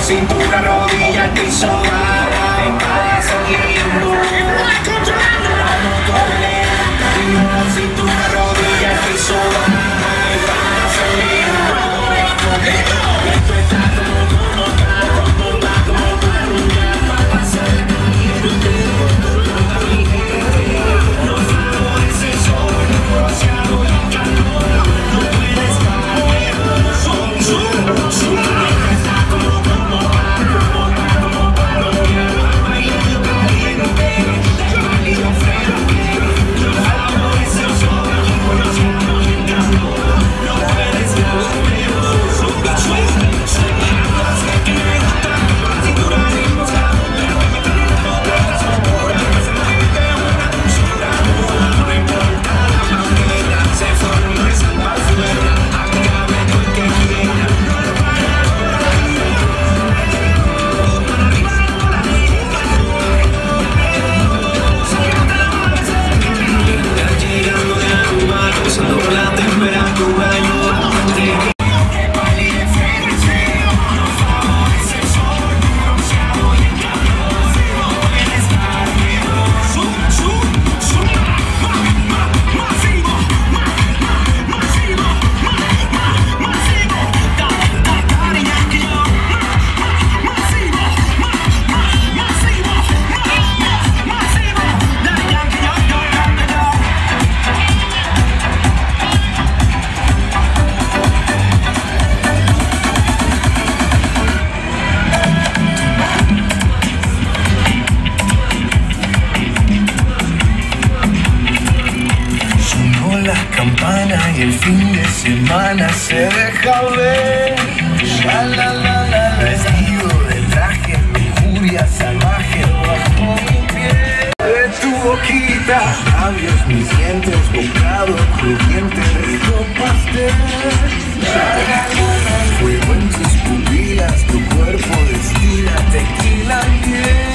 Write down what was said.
Cintura, rodilla, el piso, va sonriendo. Cintura, rodilla, el piso, va sonriendo. Esto está como para pasar. Los sabores, el sol, demasiado el calor. No puedes campana y el fin de semana se deja ver. La la la la, vestido de traje, lujuria salvaje bajo mi piel. De tu boquita, labios, mis dientes, bocado crujiente, rico pastel. Fuego en tus pupilas, tu cuerpo destila tequila y miel.